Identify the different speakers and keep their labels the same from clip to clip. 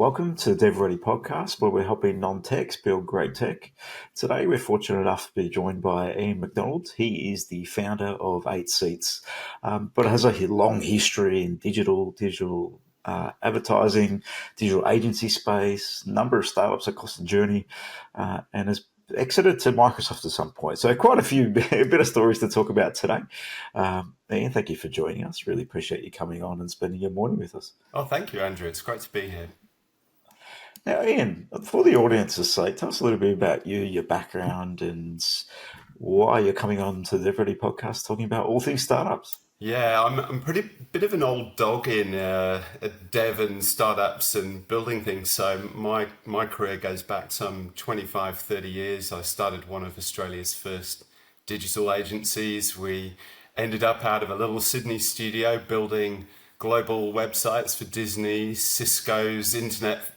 Speaker 1: Welcome to the DevReady podcast, where we're helping non-techs build great tech. Today, we're fortunate enough to be joined by Ian McDonald. He is the founder of 8seats, but has a long history in digital advertising, digital agency space, number of startups across the journey, and has exited to Microsoft at some point. So quite a bit of stories to talk about today. Ian, thank you for joining us. Really appreciate you coming on and spending your morning with us.
Speaker 2: Oh, thank you, Andrew. It's great to be here.
Speaker 1: Now, Ian, for the audience's sake, tell us a little bit about you, your background, and why you're coming on to the DevReady podcast talking about all things startups.
Speaker 2: Yeah, I'm pretty bit of an old dog in dev and startups and building things. So my career goes back some 25, 30 years. I started one of Australia's first digital agencies. We ended up out of a little Sydney studio building global websites for Disney, Cisco's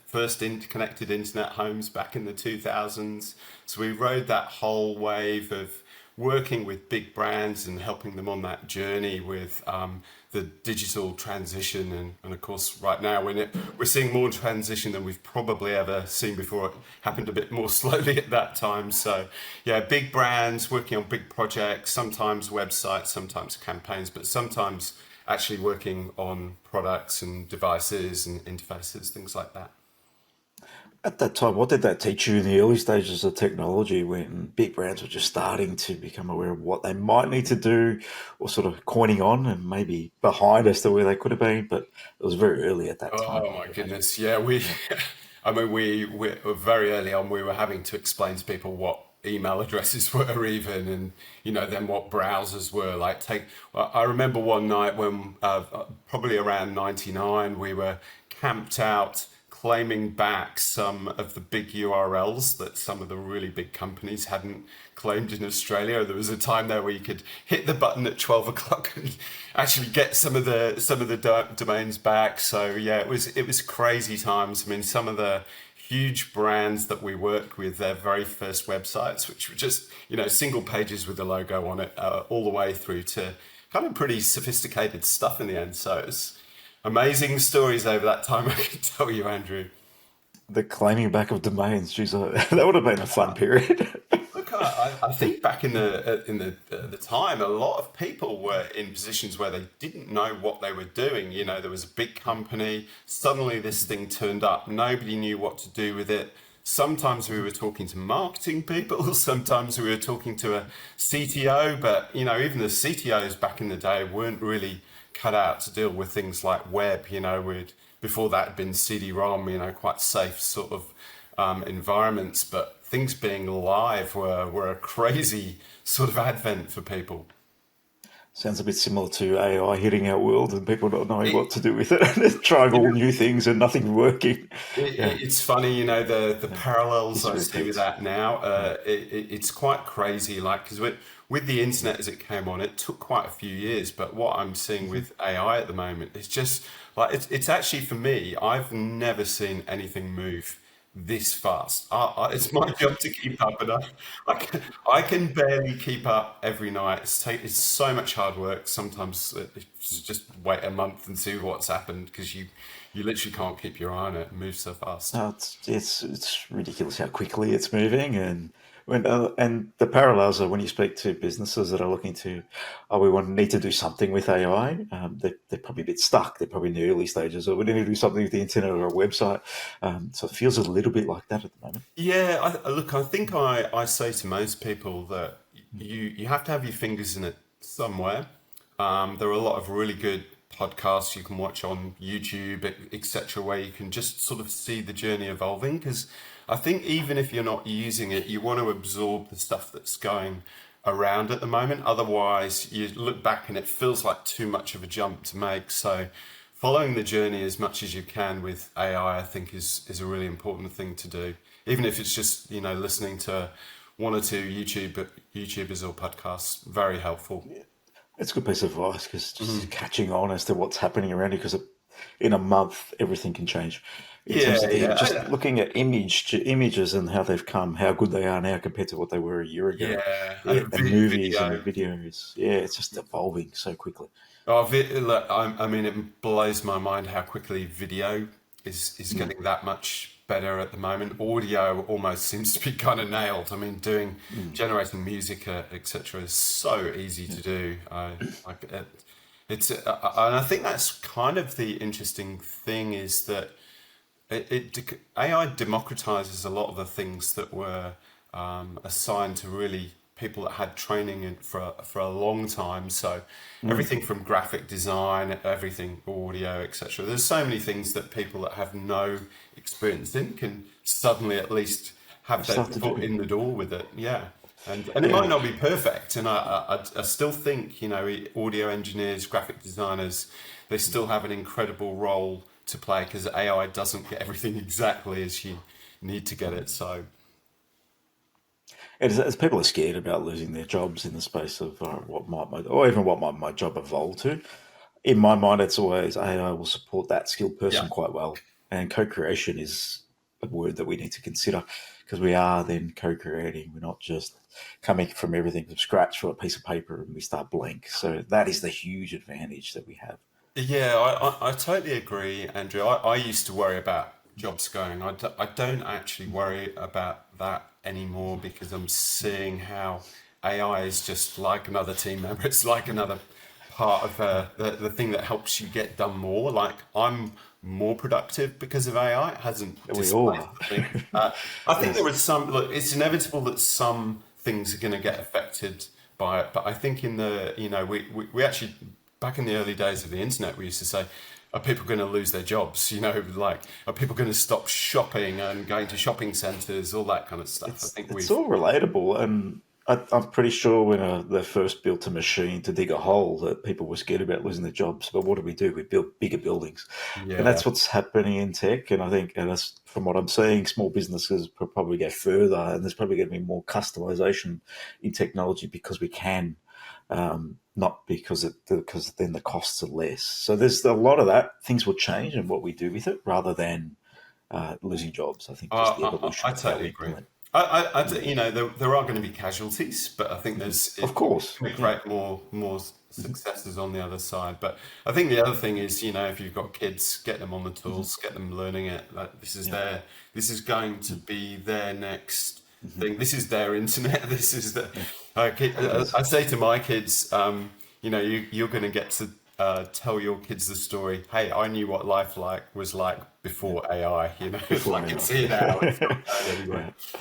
Speaker 2: first interconnected internet homes back in the 2000s. So we rode that whole wave of working with big brands and helping them on that journey with the digital transition. And of course, right now we're seeing more transition than we've probably ever seen before. It happened a bit more slowly at that time. So yeah, big brands working on big projects, sometimes websites, sometimes campaigns, but sometimes actually working on products and devices and interfaces, things like that.
Speaker 1: At that time, what did that teach you in the early stages of technology when big brands were just starting to become aware of what they might need to do or sort of coining on and maybe behind us to where they could have been? But it was very early at that time.
Speaker 2: Oh my goodness. Yeah, I mean, we were very early on, we were having to explain to people what email addresses were even, and then what browsers were like. I remember one night when probably around 99, we were camped out claiming back some of the big URLs that some of the really big companies hadn't claimed in Australia. There was a time there where you could hit the button at 12 o'clock and actually get some of the domains back. So yeah, it was crazy times. I mean, some of the huge brands that we worked with, their very first websites, which were just single pages with the logo on it, all the way through to kind of pretty sophisticated stuff in the end. So it's amazing stories over that time, I can tell you, Andrew.
Speaker 1: The claiming back of domains, geez, that would have been a fun period.
Speaker 2: Look, I think back in the time, a lot of people were in positions where they didn't know what they were doing. There was a big company, suddenly this thing turned up, nobody knew what to do with it. Sometimes we were talking to marketing people, sometimes we were talking to a CTO, but even the CTOs back in the day weren't really cut out to deal with things like web. Before that had been CD-ROM, quite safe sort of environments, but things being live were a crazy sort of advent for people.
Speaker 1: Sounds a bit similar to AI hitting our world and people not knowing what to do with it and trying all new things and nothing working.
Speaker 2: It's funny, the parallels I see with that now. It's quite crazy, like, because with the internet as it came on, it took quite a few years. But what I'm seeing with AI at the moment is just like it's actually, for me, I've never seen anything move this fast. It's my job to keep up, and I can barely keep up every night. It's so much hard work. Sometimes it's just wait a month and see what's happened, because you literally can't keep your eye on it. It moves so fast.
Speaker 1: No, it's ridiculous how quickly it's moving, and the parallels are when you speak to businesses that are looking to, we need to do something with AI. They're probably a bit stuck. They're probably in the early stages, or we need to do something with the internet or a website. So it feels a little bit like that at the moment.
Speaker 2: Yeah, look, I think I say to most people that you have to have your fingers in it somewhere. There are a lot of really good podcasts you can watch on YouTube, etc., where you can just sort of see the journey evolving. Because I think even if you're not using it, you want to absorb the stuff that's going around at the moment. Otherwise, you look back and it feels like too much of a jump to make. So following the journey as much as you can with AI, I think is a really important thing to do. Even if it's just, listening to one or two YouTubers or podcasts, very helpful.
Speaker 1: It's a good piece of advice, because just catching on as to what's happening around you, because in a month everything can change. In terms of just looking at images and how they've come, how good they are now compared to what they were a year ago. And movies and videos. Yeah, it's just evolving so quickly.
Speaker 2: Look, I mean, it blows my mind how quickly video is getting that much better at the moment. Audio almost seems to be kind of nailed. I mean, doing
Speaker 1: Mm.
Speaker 2: generating music, etc., is so easy to do. Like it's and I think that's kind of the interesting thing is that AI democratizes a lot of the things that were assigned to really people that had training for a long time. So
Speaker 1: Mm.
Speaker 2: everything from graphic design, everything audio, etc. There's so many things that people that have no experience in can suddenly at least have their
Speaker 1: Stuff to
Speaker 2: foot
Speaker 1: do.
Speaker 2: in the door with it. Yeah. And it might
Speaker 1: Yeah.
Speaker 2: not be perfect, and I still think audio engineers, graphic designers, they still have an incredible role to play because AI doesn't get everything exactly as you need to get it. So
Speaker 1: As people are scared about losing their jobs in the space of what might or even what might my job evolve to, in my mind, it's always AI will support that skilled
Speaker 2: yeah,
Speaker 1: person quite well. And co-creation is a word that we need to consider because we are then co-creating. We're not just coming from everything from scratch for a piece of paper and we start blank. So that is the huge advantage that we have.
Speaker 2: yeah, I totally agree, Andrew. I used to worry about jobs going. I don't actually worry about that anymore because I'm seeing how AI is just like another team member. It's like another part of the thing that helps you get done more. Like I'm more productive because of AI. It hasn't
Speaker 1: We all
Speaker 2: displaced
Speaker 1: are.
Speaker 2: me. I think there
Speaker 1: Yes.
Speaker 2: was some. Look, it's inevitable that some things are going to get affected by it. But I think in the we actually back in the early days of the internet, we used to say, are people going to lose their jobs? Like, are people going to stop shopping and going to shopping centres, all that kind of stuff? I think
Speaker 1: It's
Speaker 2: we've,
Speaker 1: all relatable, and I'm pretty sure when they first built a machine to dig a hole, that people were scared about losing their jobs. But what do? We build bigger buildings, and
Speaker 2: yeah,
Speaker 1: that's what's happening in tech. And I think, and that's, from what I'm seeing, small businesses will probably go further, and there's probably going to be more customization in technology because we can, not because then the costs are less. So there's a lot of that. Things will change and what we do with it, rather than losing jobs. I think just the evolution
Speaker 2: I
Speaker 1: of how
Speaker 2: totally
Speaker 1: we
Speaker 2: agree.
Speaker 1: implement.
Speaker 2: I there are going to be casualties, but I think
Speaker 1: Of
Speaker 2: it's
Speaker 1: course,
Speaker 2: going to
Speaker 1: yeah.
Speaker 2: create more successes on the other side. But I think the other thing is, if you've got kids, get them on the
Speaker 1: Hmm.
Speaker 2: tools, get them learning it. Like
Speaker 1: Yeah.
Speaker 2: this is going to be their next
Speaker 1: Hmm.
Speaker 2: thing. This is their internet. This is the.
Speaker 1: Yeah, it
Speaker 2: I
Speaker 1: is.
Speaker 2: say to my kids, you're going to get to tell your kids the story. Hey, I knew what life was like
Speaker 1: Yeah.
Speaker 2: before AI.
Speaker 1: Before
Speaker 2: Like it's here now. It's not
Speaker 1: AI.
Speaker 2: going anywhere.
Speaker 1: Yeah.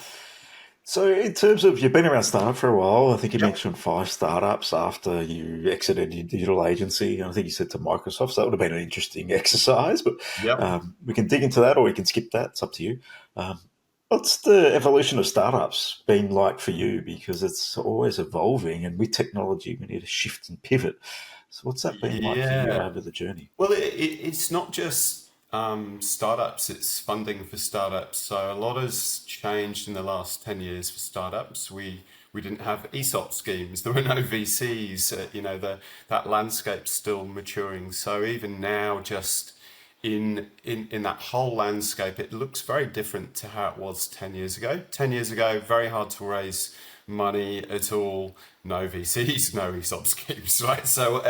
Speaker 1: So, in terms of you've been around startup for a while, I think you
Speaker 2: Yep.
Speaker 1: mentioned 5 startups after you exited your digital agency. And I think you said to Microsoft, so that would have been an interesting exercise. But
Speaker 2: Yep.
Speaker 1: we can dig into that, or we can skip that. It's up to you. Um, what's the evolution of startups been like for you? Because it's always evolving, and with technology, we need to shift and pivot. So, what's that been like for you
Speaker 2: Yeah.
Speaker 1: over the journey?
Speaker 2: Well, it's not just startups, it's funding for startups. So a lot has changed in the last 10 years for startups. We didn't have ESOP schemes, there were no VCs, that landscape's still maturing. So even now, just in that whole landscape, it looks very different to how it was 10 years ago. 10 years ago, very hard to raise money at all. No VCs, no ESOP schemes, right? So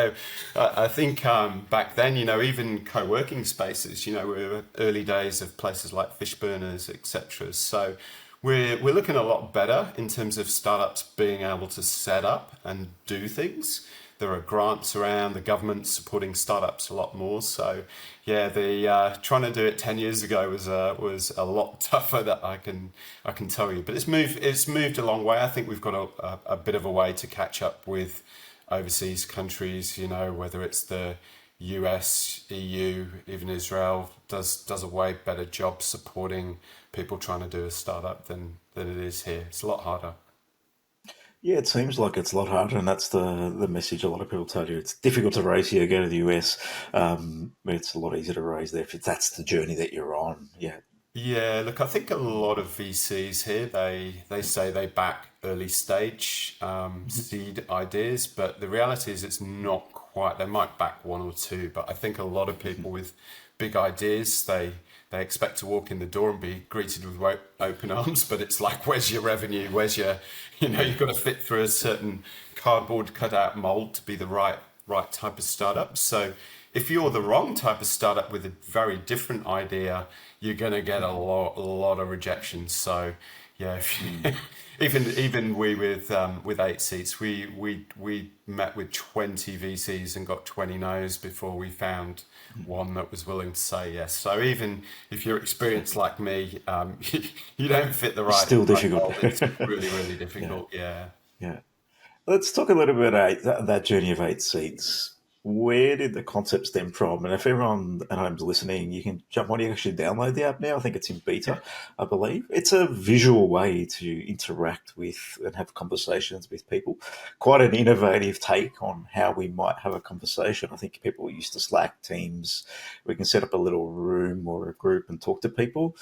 Speaker 2: I think back then, even co-working spaces, we were early days of places like Fishburners, etc. So we're looking a lot better in terms of startups being able to set up and do things. There are grants around, the government's supporting startups a lot more. So yeah, the trying to do it 10 years ago was a lot tougher, that I can tell you. But it's moved a long way. I think we've got a bit of a way to catch up with overseas countries, whether it's the US, EU, even Israel does a way better job supporting people trying to do a startup than it is here. It's a lot harder.
Speaker 1: Yeah, it seems like it's a lot harder, and that's the message a lot of people tell you. It's difficult to raise here. Go to the US, but it's a lot easier to raise there if that's the journey that you're on. Yeah.
Speaker 2: Yeah, look, I think a lot of VCs here, they say they back early stage
Speaker 1: Mhm.
Speaker 2: seed ideas, but the reality is it's not quite. They might back one or two, but I think a lot of
Speaker 1: Mhm.
Speaker 2: people with big ideas, they expect to walk in the door and be greeted with open arms, but it's like, where's your revenue? Where's your,
Speaker 1: Yeah.
Speaker 2: you've got to fit through a certain cardboard cutout mold to be the right type of startup. So if you're the wrong type of startup with a very different idea, you're going to get a lot of rejections. So yeah, if
Speaker 1: Mm.
Speaker 2: you, even we with 8seats, we met with 20 VCs and got 20 no's before we found one that was willing to say yes. So even if you're experienced like me, you don't fit the
Speaker 1: It's
Speaker 2: right
Speaker 1: still difficult.
Speaker 2: mold. It's really
Speaker 1: Yeah,
Speaker 2: difficult. Yeah.
Speaker 1: yeah. Let's talk a little bit about that journey of 8seats. Where did the concept stem from? And if everyone at home's listening, you can jump on. You can actually download the app now. I think it's in beta, I believe. It's a visual way to interact with and have conversations with people. Quite an innovative take on how we might have a conversation. I think people are used to Slack, Teams. We can set up a little room or a group and talk to people.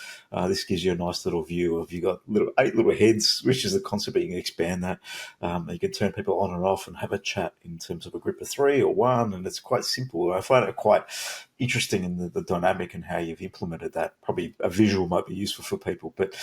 Speaker 1: This gives you a nice little view of you got eight little heads, which is the concept. But you can expand that. You can turn people on and off and have a chat in terms of a group of three or one, and it's quite simple. I find it quite interesting in the dynamic and how you've implemented that. Probably a visual might be useful for people, but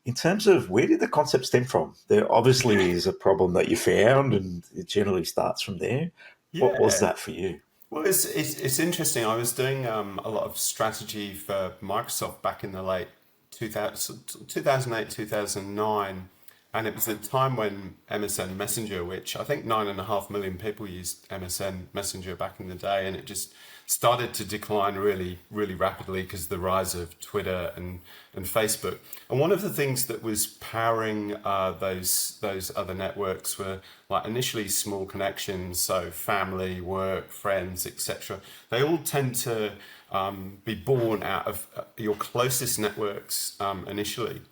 Speaker 1: in terms of where did the concept stem from? There obviously is a problem that you found, and it generally starts from there. What was
Speaker 2: Yeah.
Speaker 1: that for you?
Speaker 2: Well, it's interesting. I was doing a lot of strategy for Microsoft back in the late 2008, 2009. And it was the time when MSN Messenger, which I think 9.5 million people used MSN Messenger back in the day, and it just started to decline really rapidly because of the rise of Twitter and Facebook. And one of the things that was powering those other networks were like initially small connections, so family, work, friends, etc. They all tend to be born out of your closest networks initially.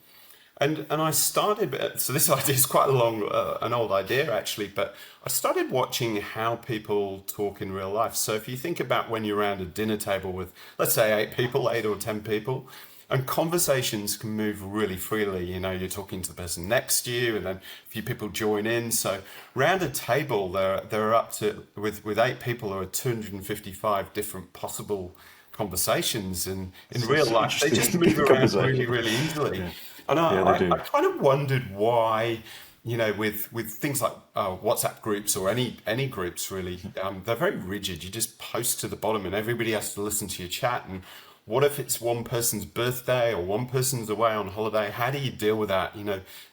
Speaker 2: And I started, so this idea is quite a an old idea actually, but I started watching how people talk in real life. So if you think about when you're around a dinner table with, let's say, 8 people, 8 or 10 people, and conversations can move really freely. You know, you're talking to the person next to you, and then a few people join in. So round a table, there are up to, with 8 people, there are 255 different possible conversations, and in
Speaker 1: It's
Speaker 2: real
Speaker 1: an
Speaker 2: life they just move
Speaker 1: interesting
Speaker 2: around really
Speaker 1: conversation.
Speaker 2: really easily.
Speaker 1: Yeah,
Speaker 2: And
Speaker 1: yeah, they
Speaker 2: I
Speaker 1: do.
Speaker 2: kind of wondered why, with things like WhatsApp groups or any groups really, they're very rigid. You just post to the bottom and everybody has to listen to your chat. And what if it's one person's birthday or one person's away on holiday? How do you deal with that?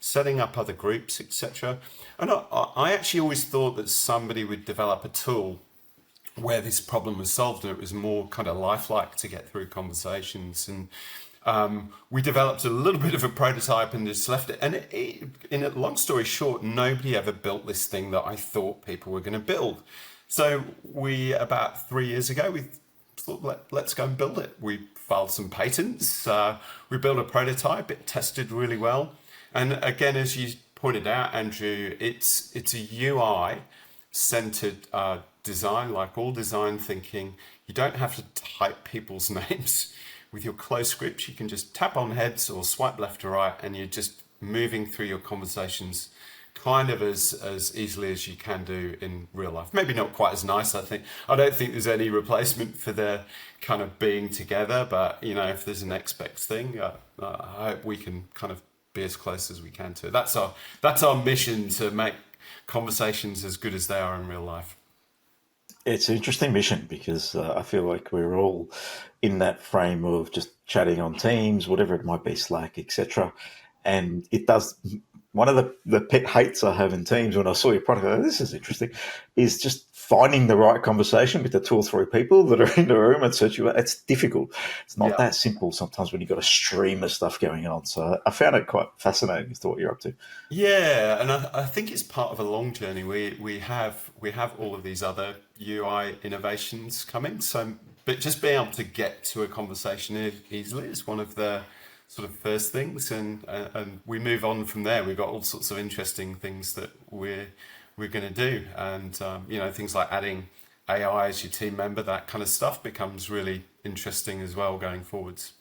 Speaker 2: Setting up other groups, etc. And I actually always thought that somebody would develop a tool where this problem was solved, and it was more kind of lifelike to get through conversations. And we developed a little bit of a prototype and just left it. And in a long story short, nobody ever built this thing that I thought people were going to build. So about 3 years ago, we thought, let's go and build it. We filed some patents. We built a prototype. It tested really well. And again, as you pointed out, Andrew, it's a UI centered design. Like all design thinking, you don't have to type people's names. With your close scripts, you can just tap on heads or swipe left to right, and you're just moving through your conversations kind of as easily as you can do in real life. Maybe not quite as nice, I think. I don't think there's any replacement for the kind of being together, but if there's an expects thing, I hope we can kind of be as close as we can to it. That's our mission, to make conversations as good as they are in real life.
Speaker 1: It's an interesting mission because I feel like we're all in that frame of just chatting on Teams, whatever it might be, Slack, etc. And it does. One of the pet hates I have in Teams when I saw your product, I go, this is interesting, is just finding the right conversation with the two or three people that are in the room and search you. It's difficult. It's not
Speaker 2: Yeah.
Speaker 1: that simple sometimes when you've got a stream of stuff going on. So I found it quite fascinating as to what you're up to.
Speaker 2: Yeah, and I think it's part of a long journey. We have all of these other UI innovations coming. So, but just being able to get to a conversation easily is one of the sort of first things, and we move on from there. We've got all sorts of interesting things that we're going to do, and things like adding AI as your team member, that kind of stuff becomes really interesting as well going forwards.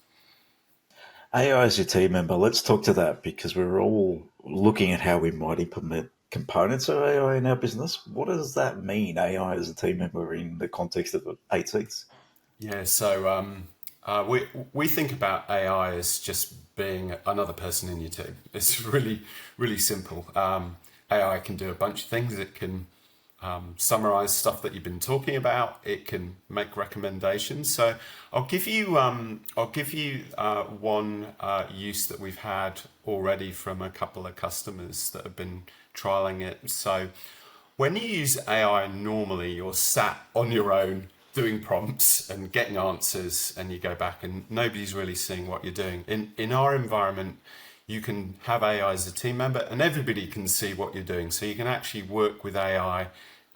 Speaker 1: AI as your team member, let's talk to that because we're all looking at how we might implement components of AI in our business. What does that mean, AI as a team member in the context of 8seats?
Speaker 2: Yeah, so we think about AI as just being another person in your team. It's really simple. AI can do a bunch of things. It can summarize stuff that you've been talking about. It can make recommendations. So I'll give you one use that we've had already from a couple of customers that have been trialing it. So when you use AI normally, you're sat on your own doing prompts and getting answers, and you go back and nobody's really seeing what you're doing. In our environment, you can have AI as a team member and everybody can see what you're doing. So you can actually work with AI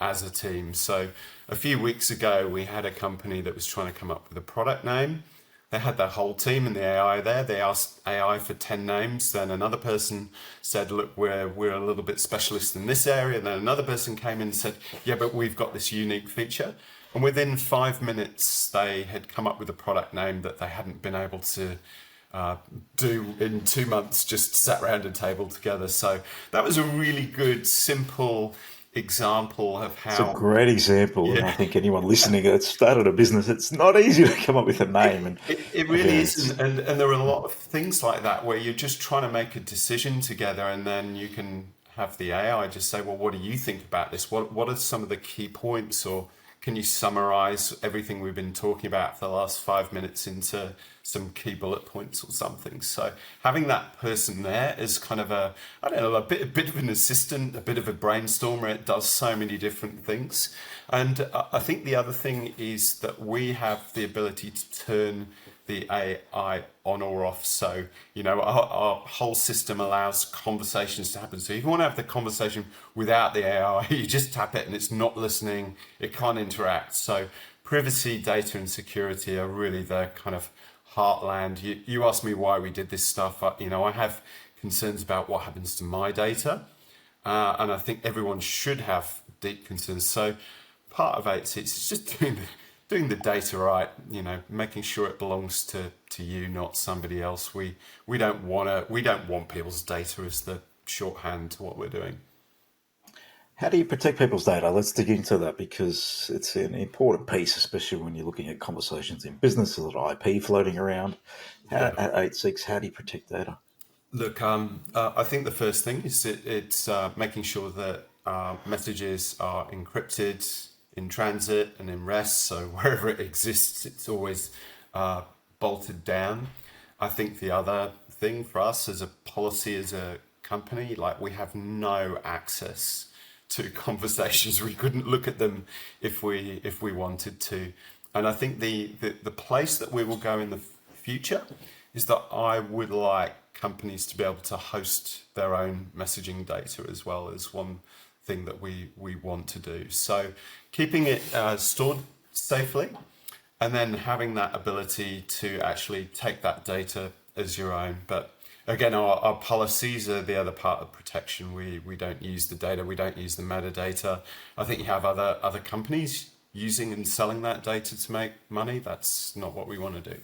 Speaker 2: as a team. So a few weeks ago, we had a company that was trying to come up with a product name. They had their whole team and the AI there. They asked AI for 10 names. Then another person said, look, we're a little bit specialist in this area. And then another person came in and said, yeah, but we've got this unique feature. And within 5 minutes, they had come up with a product name that they hadn't been able to do in 2 months, just sat around a table together. So that was a really good, simple example of
Speaker 1: It's a
Speaker 2: how,
Speaker 1: great example, and I
Speaker 2: yeah,
Speaker 1: think anyone listening that's started a business, it's not easy to come up with a name. And
Speaker 2: it really isn't. And there are a lot of things like that where you're just trying to make a decision together, and then you can have the AI just say, well, what do you think about this? What are some of the key points? Or can you summarize everything we've been talking about for the last 5 minutes into some key bullet points or something? So having that person there is kind of I don't know, a bit of an assistant, a bit of a brainstormer. It does so many different things. And I think the other thing is that we have the ability to turn the AI on or off. So, our whole system allows conversations to happen. So if you want to have the conversation without the AI, you just tap it and it's not listening, it can't interact. So privacy, data and security are really the kind of heartland. You asked me why we did this stuff. I have concerns about what happens to my data. And I think everyone should have deep concerns. So part of 8seats is just doing the data right, making sure it belongs to you, not somebody else. We don't want people's data as the shorthand to what we're doing.
Speaker 1: how do you protect people's data? Let's dig into that because it's an important piece, especially when you're looking at conversations in business. There's a lot of IP floating around.
Speaker 2: Yeah.
Speaker 1: At 8.6, how do you protect data?
Speaker 2: Look, I think the first thing is it's making sure that messages are encrypted in transit and in rest. So wherever it exists, it's always bolted down. I think the other thing for us as a policy, as a company, like we have no access to conversations. We couldn't look at them if we wanted to. And I think the place that we will go in the future is that I would like companies to be able to host their own messaging data as well as one thing that we want to do. So keeping it stored safely and then having that ability to actually take that data as your own. But again, our policies are the other part of protection. We don't use the data, we don't use the metadata. I think you have other companies using and selling that data to make money. That's not what we want to do.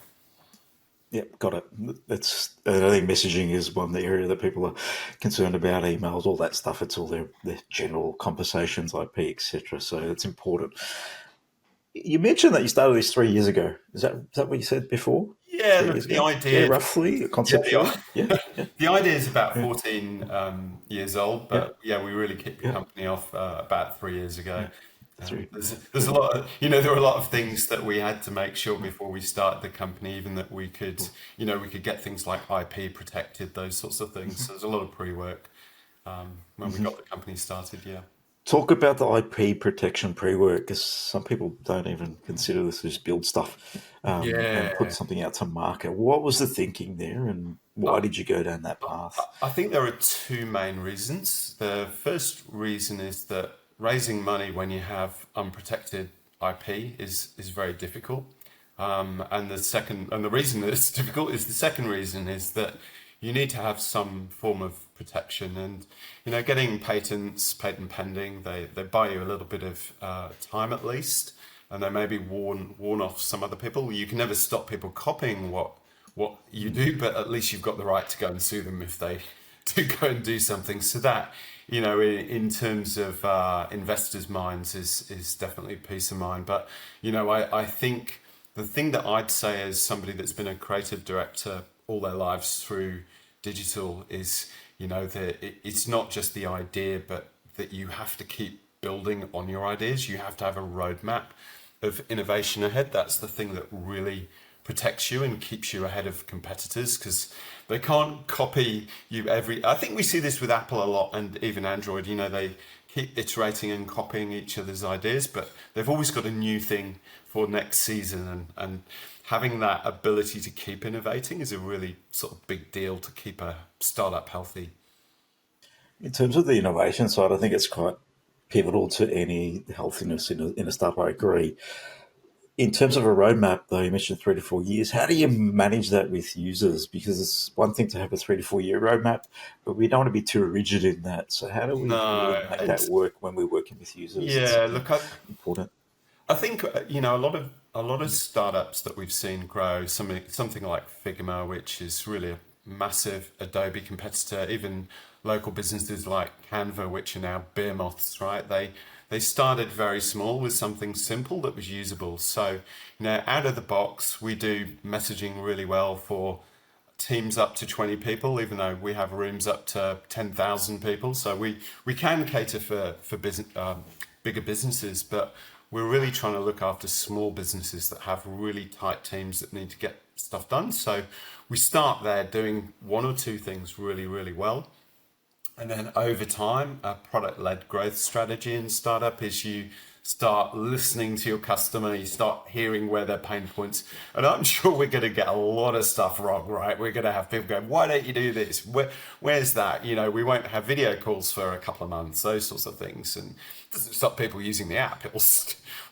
Speaker 1: Yep, got it. I think messaging is one area that people are concerned about. Emails, all that stuff. It's all their general conversations, IP, etc. So it's important. You mentioned that you started this 3 years ago. Is that what you said before?
Speaker 2: Yeah,
Speaker 1: 3 years
Speaker 2: look, the
Speaker 1: ago? Yeah,
Speaker 2: idea,
Speaker 1: roughly,
Speaker 2: yeah,
Speaker 1: conceptually. Yeah, yeah,
Speaker 2: the idea is about
Speaker 1: yeah,
Speaker 2: 14 years old,
Speaker 1: yeah,
Speaker 2: but yeah, we really kicked the
Speaker 1: yeah,
Speaker 2: company off about 3 years ago.
Speaker 1: yeah. Three,
Speaker 2: There's a
Speaker 1: three.
Speaker 2: lot of, there are a lot of things that we had to make sure before we started the company, even that we could get things like IP protected, those sorts of things. So there's a lot of pre-work when we got the company started. Yeah.
Speaker 1: Talk about the IP protection pre-work, because some people don't even consider this as build stuff and put
Speaker 2: Yeah.
Speaker 1: something out to market. What was the thinking there, and why did you go down that path?
Speaker 2: I think there are two main reasons. The first reason is that raising money when you have unprotected IP is very difficult. And the reason that it's difficult is the second reason is that you need to have some form of protection. And getting patents, patent pending, they buy you a little bit of time at least, and they maybe warn off some other people. You can never stop people copying what you do, but at least you've got the right to go and sue them if they do go and do something. So that, in terms of investors' minds, is definitely peace of mind. But I think the thing that I'd say as somebody that's been a creative director all their lives through digital is, that it's not just the idea, but that you have to keep building on your ideas. You have to have a roadmap of innovation ahead. That's the thing that really protects you and keeps you ahead of competitors, because they can't copy you every. I think we see this with Apple a lot, and even Android. They keep iterating and copying each other's ideas, but they've always got a new thing for next season, and having that ability to keep innovating is a really sort of big deal to keep a startup healthy.
Speaker 1: In terms of the innovation side, I think it's quite pivotal to any healthiness in a startup. I agree. In terms of a roadmap, though, you mentioned 3 to 4 years. How do you manage that with users? Because it's one thing to have a 3 to 4 year roadmap, but we don't want to be too rigid in that. So how do we really
Speaker 2: No,
Speaker 1: make that
Speaker 2: and
Speaker 1: work when we're working with users? It's
Speaker 2: yeah, look,
Speaker 1: important.
Speaker 2: I think a lot of startups that we've seen grow, something like Figma, which is really a massive Adobe competitor, even local businesses like Canva, which are now beer moths, right? They started very small with something simple that was usable. So, out of the box, we do messaging really well for teams up to 20 people, even though we have rooms up to 10,000 people. So we can cater for business, bigger businesses, but we're really trying to look after small businesses that have really tight teams that need to get stuff done. So we start there doing one or two things really, really well. And then over time, a product-led growth strategy in startup is you start listening to your customer, you start hearing where their pain points. And I'm sure we're going to get a lot of stuff wrong, right? We're going to have people going, why don't you do this? Where's that? We won't have video calls for a couple of months, those sorts of things. And it doesn't stop people using the app.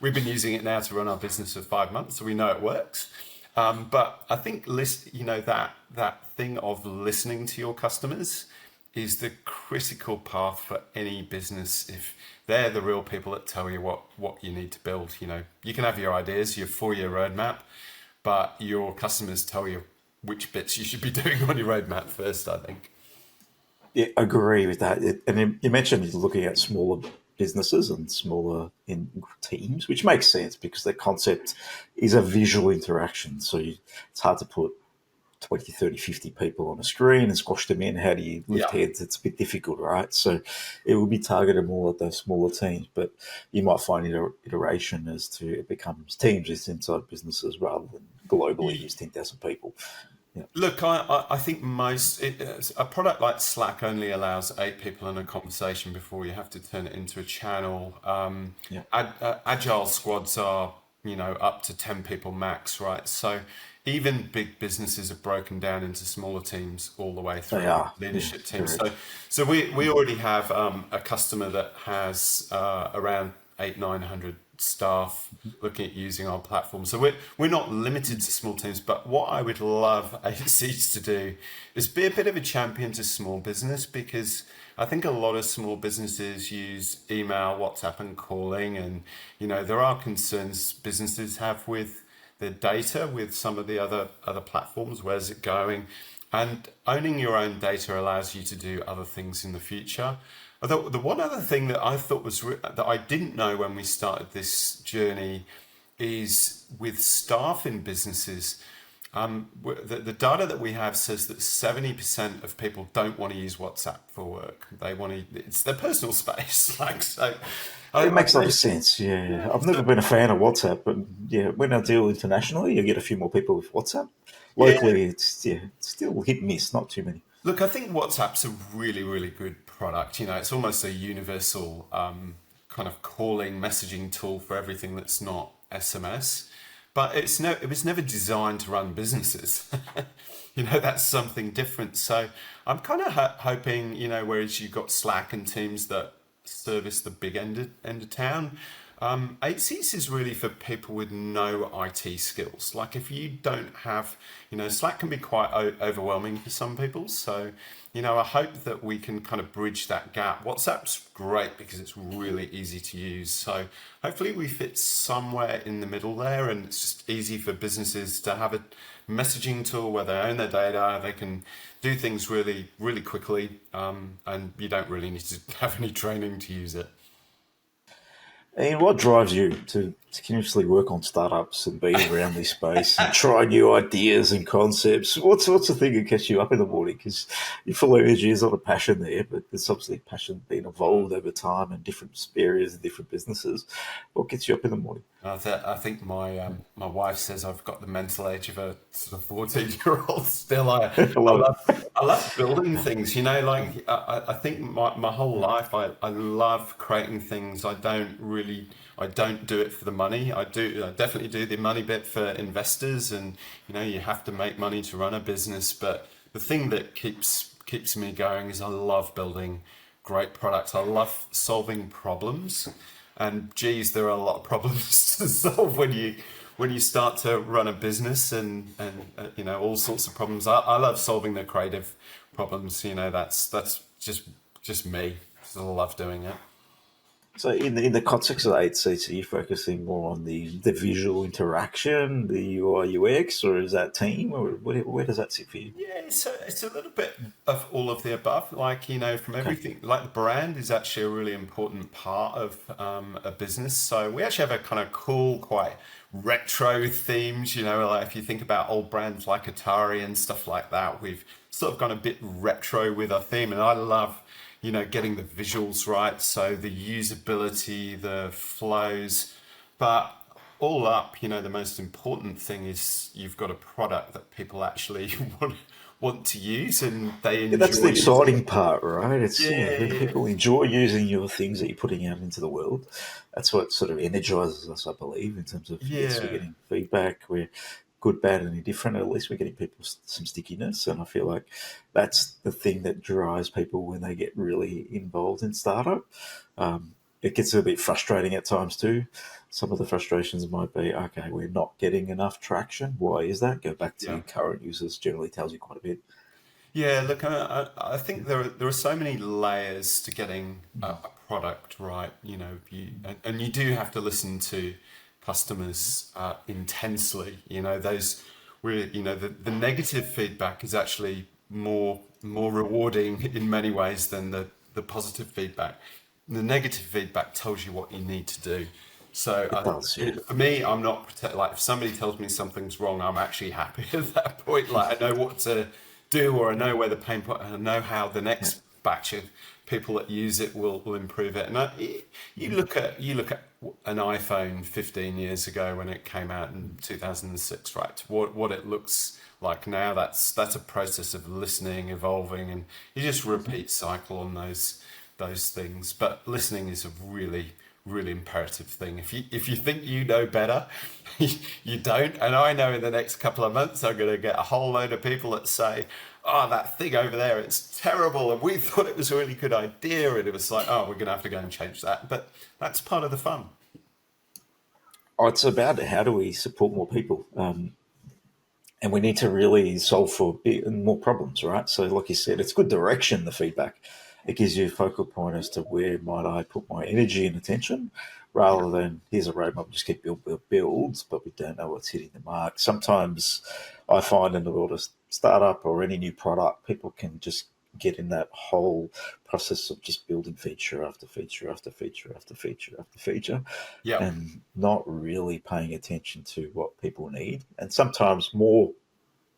Speaker 2: We've been using it now to run our business for 5 months, so we know it works. But I think that thing of listening to your customers is the critical path for any business. If they're the real people that tell you what you need to build, you can have your ideas, your 4 year roadmap, but your customers tell you which bits you should be doing on your roadmap first, I think.
Speaker 1: Yeah, agree with that. And you mentioned you're looking at smaller businesses and smaller in teams, which makes sense because the concept is a visual interaction. So it's hard to put 20, 30, 50 people on a screen and squash them in. How do you lift
Speaker 2: Yeah.
Speaker 1: heads? It's a bit difficult, right? So it will be targeted more at those smaller teams, but you might find iteration as to it becomes teams just inside businesses rather than globally use 10,000 people. Yeah.
Speaker 2: Look, I think a product like Slack only allows 8 people in a conversation before you have to turn it into a channel.
Speaker 1: Yeah.
Speaker 2: Agile squads are, up to 10 people max, right? So even big businesses are broken down into smaller teams all the way
Speaker 1: They
Speaker 2: through
Speaker 1: are. Yeah,
Speaker 2: leadership teams.
Speaker 1: correct.
Speaker 2: So we already have a customer that has around 900 staff looking at using our platform. So we're not limited to small teams, but what I would love 8seats to do is be a bit of a champion to small business, because I think a lot of small businesses use email, WhatsApp, and calling, and there are concerns businesses have with their data with some of the other platforms. Where's it going? And owning your own data allows you to do other things in the future. Although the one other thing that I thought that I didn't know when we started this journey is with staff in businesses. The data that we have says that 70% of people don't want to use WhatsApp for work. They want to, it's their personal space. Like, so
Speaker 1: It
Speaker 2: I
Speaker 1: makes a lot of
Speaker 2: think,
Speaker 1: sense. Yeah, I've never
Speaker 2: so,
Speaker 1: been a fan of WhatsApp, but yeah, when I deal internationally, you get a few more people with WhatsApp.
Speaker 2: yeah,
Speaker 1: Locally, it's still hit and miss, not too many.
Speaker 2: look, I think WhatsApp's a really, really good product. It's almost a universal kind of calling, messaging tool for everything that's not SMS. But it was never designed to run businesses. That's something different. So I'm kind of hoping, whereas you've got Slack and Teams that service the big end of town. 8seats is really for people with no IT skills. Like if you don't have, Slack can be quite overwhelming for some people. So, I hope that we can kind of bridge that gap. WhatsApp's great because it's really easy to use. So hopefully we fit somewhere in the middle there, and it's just easy for businesses to have a messaging tool where they own their data, they can do things really, really quickly, and you don't really need to have any training to use it.
Speaker 1: And what drives you to continuously work on startups and be around this space and try new ideas and concepts? What's the thing that gets you up in the morning? Because you're full of energy, there's a lot of passion there, but there's obviously passion being evolved over time in different areas and different businesses. What gets you up in the morning?
Speaker 2: I think my wife says I've got the mental age of a sort of 14-year-old still.
Speaker 1: I
Speaker 2: I
Speaker 1: love
Speaker 2: love I love building things, like I think my whole life I love creating things. I don't do it for the money. I definitely do the money bit for investors, and you have to make money to run a business. But the thing that keeps me going is I love building great products. I love solving problems. And geez, there are a lot of problems to solve when you start to run a business, and all sorts of problems. I love solving the creative problems. That's just me. Just love doing it.
Speaker 1: So in the context of 8 seats, are you focusing more on the visual interaction, the UI UX, or is that team, or where does that sit for you?
Speaker 2: Yeah, it's a little bit of all of the above. Like, from
Speaker 1: Okay.
Speaker 2: everything, like the brand is actually a really important part of a business. So we actually have a kind of cool, quite retro themes, like if you think about old brands like Atari and stuff like that, we've sort of gone a bit retro with our theme. And I love, getting the visuals right. So the usability, the flows, but all up, the most important thing is you've got a product that people actually want to use and they
Speaker 1: Yeah, that's
Speaker 2: enjoy
Speaker 1: the
Speaker 2: using.
Speaker 1: exciting part, right? It's when
Speaker 2: Yeah,
Speaker 1: people enjoy using your things that you're putting out into the world. That's what sort of energizes us, I believe, in terms of yes, we're
Speaker 2: yeah,
Speaker 1: getting feedback, we're good, bad, and indifferent. At least we're getting people some stickiness, and I feel like that's the thing that drives people when they get really involved in startup. It gets a bit frustrating at times too. Some of the frustrations might be, okay, we're not getting enough traction. Why is that? Go back to
Speaker 2: yeah.
Speaker 1: your current users. Generally tells you quite a bit.
Speaker 2: Yeah, look, I think there are so many layers to getting a product right. And you do have to listen to customers intensely. The negative feedback is actually more rewarding in many ways than the positive feedback. The negative feedback tells you what you need to do. So
Speaker 1: It does, yeah.
Speaker 2: for me, I'm not like if somebody tells me something's wrong, I'm actually happy at that point. Like I know what to do, or I know where the pain point, and I know how the
Speaker 1: Yeah.
Speaker 2: next batch of people that use it will improve it. And you look at an iPhone 15 years ago when it came out in 2006, right? What it looks like now. That's a process of listening, evolving, and you just repeat cycle on those things. But listening is a really imperative thing. If you think you know better, you don't. And I know in the next couple of months I'm going to get a whole load of people that say, "Oh, that thing over there, it's terrible," and we thought it was a really good idea, and it was like, "Oh, we're going to have to go and change that." But that's part of the fun.
Speaker 1: Oh, it's about how do we support more people, and we need to really solve for more problems, right? So, like you said, it's good direction. The feedback it gives you a focal point as to where might I put my energy and attention,
Speaker 2: Yeah,
Speaker 1: rather than here's a roadmap, just keep builds, but we don't know what's hitting the mark. Sometimes I find in the world of startup or any new product, people can just get in that whole process of just building feature after feature after feature after feature after feature
Speaker 2: yeah,
Speaker 1: and not really paying attention to what people need. And sometimes more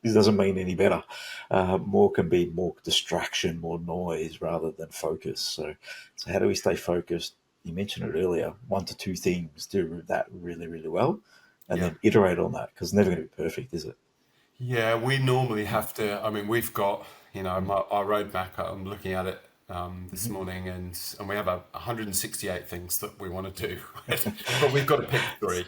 Speaker 1: this doesn't mean any better. More can be more distraction, more noise rather than focus. So how do we stay focused? You mentioned it earlier. 1 to 2 themes do that really, really well, and
Speaker 2: yeah.
Speaker 1: then iterate on that because it's never going to be perfect, is it?
Speaker 2: Yeah, we normally have to. I mean, we've got our roadmap. I'm looking at it this
Speaker 1: Mm-hmm.
Speaker 2: morning, and we have 168 things that we want to do, right? But we've got to pick three.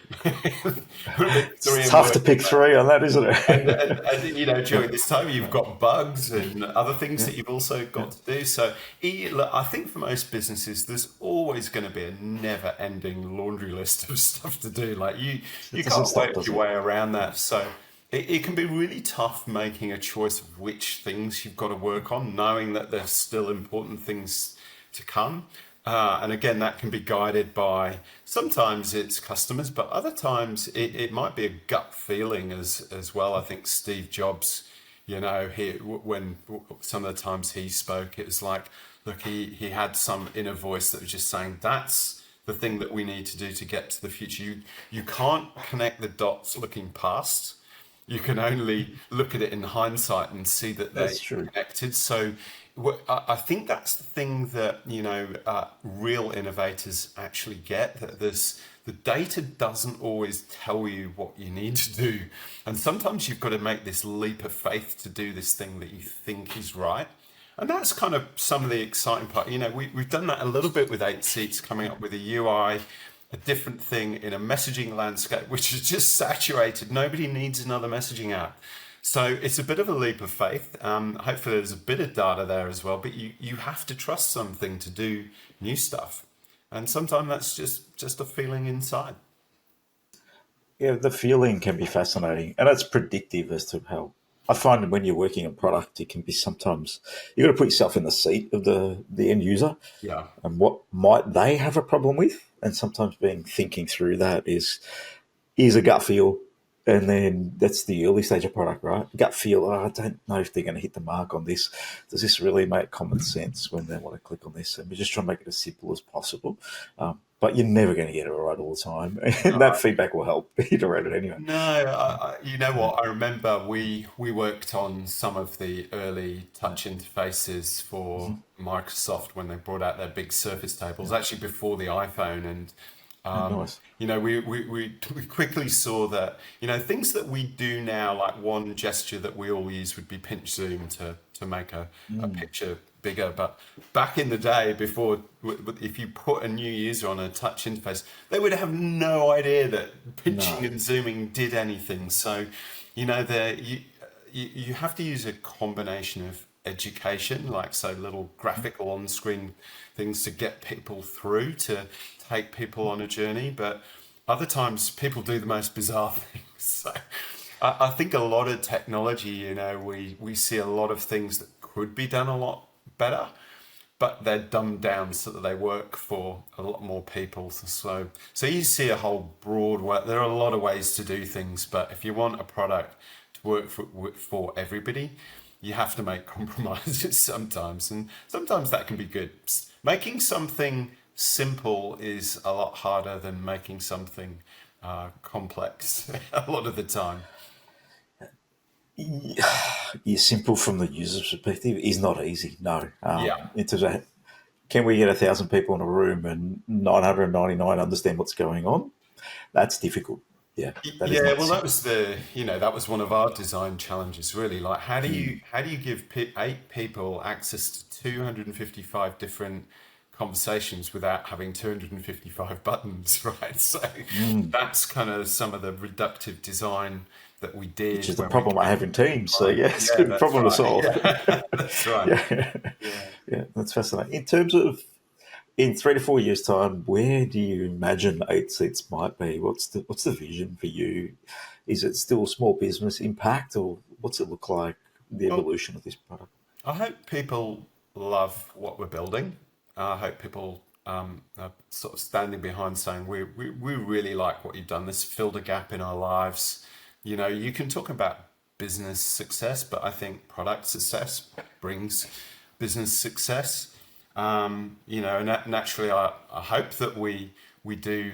Speaker 2: We've got to pick
Speaker 1: It's
Speaker 2: three and
Speaker 1: tough
Speaker 2: work
Speaker 1: to pick
Speaker 2: on that.
Speaker 1: three on that, isn't
Speaker 2: And,
Speaker 1: it?
Speaker 2: and, and during this time, you've got bugs and other things
Speaker 1: Yeah,
Speaker 2: that you've also
Speaker 1: yeah,
Speaker 2: got to do. So, look, I think for most businesses, there's always going to be a never-ending laundry list of stuff to do. Like
Speaker 1: it
Speaker 2: you
Speaker 1: doesn't
Speaker 2: can't
Speaker 1: stop,
Speaker 2: work
Speaker 1: does
Speaker 2: your
Speaker 1: it?
Speaker 2: way around that. So, it can be really tough making a choice of which things you've got to work on, knowing that there's still important things to come. And again, that can be guided by sometimes it's customers, but other times it might be a gut feeling as well. I think Steve Jobs, when some of the times he spoke, it was like, look, he had some inner voice that was just saying, the thing that we need to do to get to the future. You can't connect the dots looking past. You can only look at it in hindsight and see that they're
Speaker 1: That's true.
Speaker 2: connected. So I think that's the thing that real innovators actually get. That there's the data doesn't always tell you what you need to do, and sometimes you've got to make this leap of faith to do this thing that you think is right. And that's kind of some of the exciting part. We've done that a little bit with 8seats, coming up with a UI, a different thing in a messaging landscape, which is just saturated. Nobody needs another messaging app. So it's a bit of a leap of faith. Hopefully there's a bit of data there as well, but you have to trust something to do new stuff. And sometimes that's just a feeling inside.
Speaker 1: Yeah, the feeling can be fascinating, and it's predictive as to how. I find when you're working on product, it can be sometimes you got to put yourself in the seat of the end user
Speaker 2: Yeah.
Speaker 1: and what might they have a problem with, and sometimes being thinking through that is a gut feel. And then that's the early stage of product, right? Gut feel, I don't know if they're going to hit the mark on this. Does this really make common sense when they want to click on this? And we just try to make it as simple as possible. But you're never going to get it right all the time. And that feedback will help iterate it anyway.
Speaker 2: No, you know what? I remember we worked on some of the early touch interfaces for Microsoft when they brought out their big Surface tables, actually before the iPhone, and
Speaker 1: Nice.
Speaker 2: we quickly saw that things that we do now, like one gesture that we all use would be pinch zoom to make a picture bigger. But back in the day, before, if you put a new user on a touch interface, they would have no idea that pinching
Speaker 1: No.
Speaker 2: and zooming did anything. So, you have to use a combination of education, like so little graphical on-screen things to get people through, to take people on a journey. But other times people do the most bizarre things. So I think a lot of technology, we see a lot of things that could be done a lot better, but they're dumbed down so that they work for a lot more people. So you see a whole broad way. There are a lot of ways to do things, but if you want a product to work for everybody, you have to make compromises sometimes, and sometimes that can be good. Making something simple is a lot harder than making something complex a lot of the time.
Speaker 1: Yeah, simple from the user's perspective is not easy. No.
Speaker 2: Yeah.
Speaker 1: In terms of can we get 1,000 people in a room and 999 understand what's going on? That's difficult. Yeah, that is
Speaker 2: Yeah,
Speaker 1: not
Speaker 2: well, that
Speaker 1: simple.
Speaker 2: was that was one of our design challenges, really. Like, how do you give 8 people access to 255 different conversations without having 255 buttons, right? So that's kind of some of the reductive design that we
Speaker 1: Which
Speaker 2: did
Speaker 1: is the
Speaker 2: when we
Speaker 1: problem I
Speaker 2: came
Speaker 1: have
Speaker 2: to
Speaker 1: in teams. So
Speaker 2: design.
Speaker 1: yeah, it's a
Speaker 2: Yeah,
Speaker 1: good
Speaker 2: that's
Speaker 1: problem to
Speaker 2: right.
Speaker 1: solve.
Speaker 2: Yeah, that's right.
Speaker 1: Yeah,
Speaker 2: Yeah.
Speaker 1: yeah, that's fascinating. In terms of in 3 to 4 years' time, where do you imagine 8seats might be? What's the vision for you? Is it still small business impact, or what's it look like? The
Speaker 2: Well,
Speaker 1: evolution of this product.
Speaker 2: I hope people love what we're building. I hope people are sort of standing behind saying, we really like what you've done. This filled a gap in our lives. You can talk about business success, but I think product success brings business success. And naturally, I hope that we do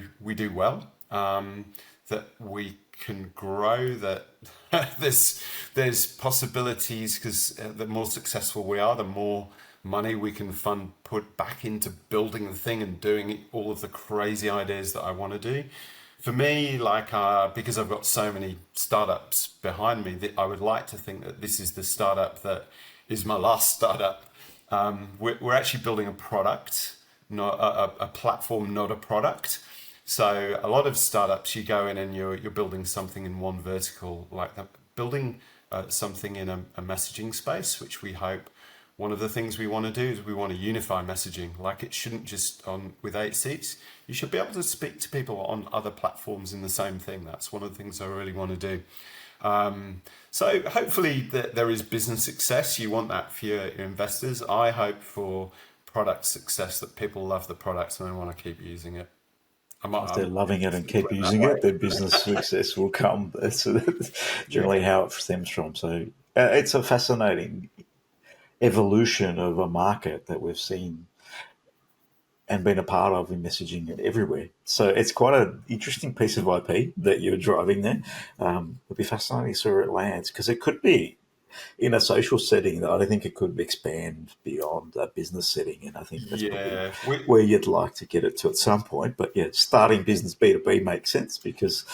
Speaker 2: well, that we can grow, that there's possibilities, because the more successful we are, the more money we can put back into building the thing and doing all of the crazy ideas that I want to do. For me, like, because I've got so many startups behind me, that I would like to think that this is the startup that is my last startup. We're actually building a product, not a platform, not a product. So a lot of startups, you go in and you're building something in one vertical, like that, building something in a messaging space, which we hope. One of the things we want to do is we want to unify messaging. Like, it shouldn't just on with 8seats. You should be able to speak to people on other platforms in the same thing. That's one of the things I really want to do. So hopefully there is business success. You want that for your investors. I hope for product success, that people love the product and they want to keep using it.
Speaker 1: If they're loving it and
Speaker 2: Simple
Speaker 1: keep
Speaker 2: in that
Speaker 1: using
Speaker 2: way.
Speaker 1: it, then business success will come. That's
Speaker 2: Yeah.
Speaker 1: generally how it stems from. So it's a fascinating evolution of a market that we've seen. and been a part of in messaging it everywhere. So it's quite an interesting piece of IP that you're driving there. It'll be fascinating to see where it lands because it could be in a social setting that I think it could expand beyond a business setting. And I think that's probably
Speaker 2: Yeah,
Speaker 1: where you'd like to get it to at some point. But yeah, starting business B2B makes sense because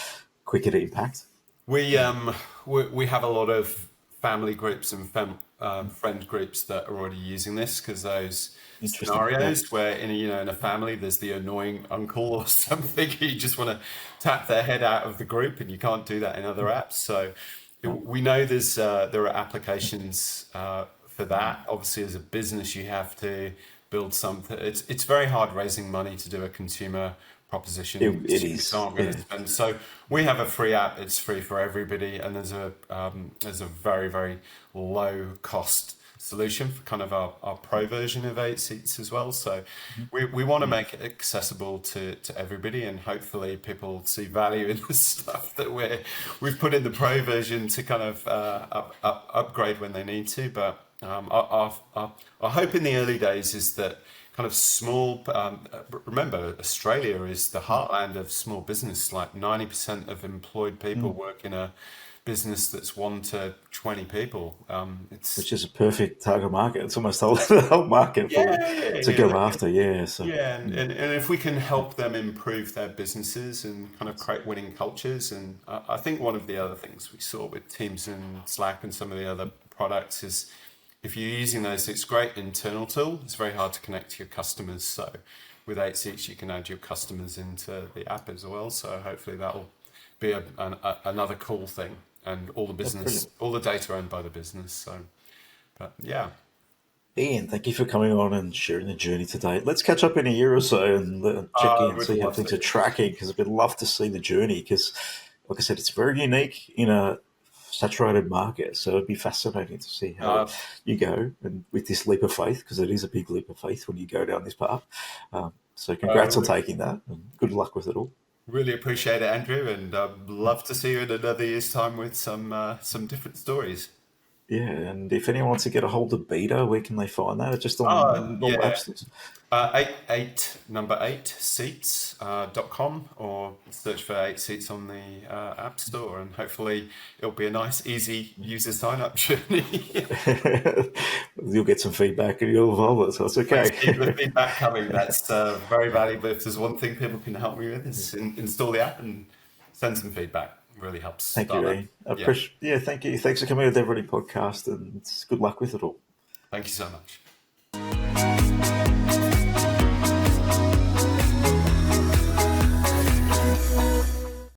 Speaker 1: quicker to impact.
Speaker 2: we um we have a lot of family groups and friend groups that are already using this because those
Speaker 1: Interesting. Yeah.
Speaker 2: scenarios where in a family there's the annoying uncle or something you just want to tap their head out of the group and you can't do that in other apps. So
Speaker 1: No,
Speaker 2: we know there are applications for that. Obviously, as a business, you have to build something. It's very hard raising money to do a consumer proposition.
Speaker 1: it
Speaker 2: Consumers
Speaker 1: is.
Speaker 2: aren't going to
Speaker 1: Yeah.
Speaker 2: spend. So we have a free app. It's free for everybody, and there's a very very low cost solution for kind of our pro version of 8seats as well. So we want to
Speaker 1: Yeah.
Speaker 2: make it accessible to everybody, and hopefully people see value in the stuff that we've put in the pro version to kind of upgrade when they need to. But our hope in the early days is that kind of small. Remember, Australia is the heartland of small business. Like 90% of employed people
Speaker 1: Mm.
Speaker 2: work in a business that's 1 to 20 people. It's
Speaker 1: Which is a perfect target market. It's almost the whole market for them
Speaker 2: yeah, yeah,
Speaker 1: to
Speaker 2: yeah.
Speaker 1: go after. Yeah. So,
Speaker 2: Yeah,
Speaker 1: mm,
Speaker 2: and if we can help them improve their businesses and kind of create winning cultures, and I think one of the other things we saw with Teams and Slack and some of the other products is if you're using those, it's a great internal tool. It's very hard to connect to your customers. So with 8seats, you can add your customers into the app as well. So hopefully that'll be another cool thing, and all the
Speaker 1: oh,
Speaker 2: business,
Speaker 1: brilliant.
Speaker 2: all the data owned by the business. So, but yeah.
Speaker 1: Ian, thank you for coming on and sharing the journey today. Let's catch up in a year or so and check
Speaker 2: I
Speaker 1: in,
Speaker 2: would
Speaker 1: see how
Speaker 2: love
Speaker 1: things
Speaker 2: to.
Speaker 1: are tracking because I'd love to see the journey because, like I said, it's very unique in a saturated market. So it'd be fascinating to see how
Speaker 2: Uh,
Speaker 1: you go and with this leap of faith because it is a big leap of faith when you go down this path. So congrats on
Speaker 2: uh,
Speaker 1: taking that and good luck with it all.
Speaker 2: Really appreciate it, Andrew, and I'd love to see you in another year's time with some different stories.
Speaker 1: Yeah, and if anyone wants to get a hold of Beta, where can they find that? Just on normal app
Speaker 2: Yeah,
Speaker 1: stores.
Speaker 2: number eight seats .com, or search for 8seats on the App Store, and hopefully it'll be a nice, easy user sign up journey.
Speaker 1: You'll get some feedback and you'll evolve it, so it's
Speaker 2: Please keep the
Speaker 1: okay.
Speaker 2: feedback coming. That's very valuable. If there's one thing people can help me with, is install the app and send some feedback. Really helps
Speaker 1: Thank
Speaker 2: start
Speaker 1: you,
Speaker 2: that.
Speaker 1: Ian. I
Speaker 2: Yeah,
Speaker 1: appreciate. Yeah, thank you. Thanks for coming to the DevReady podcast, and good luck with it all.
Speaker 2: thank you so much.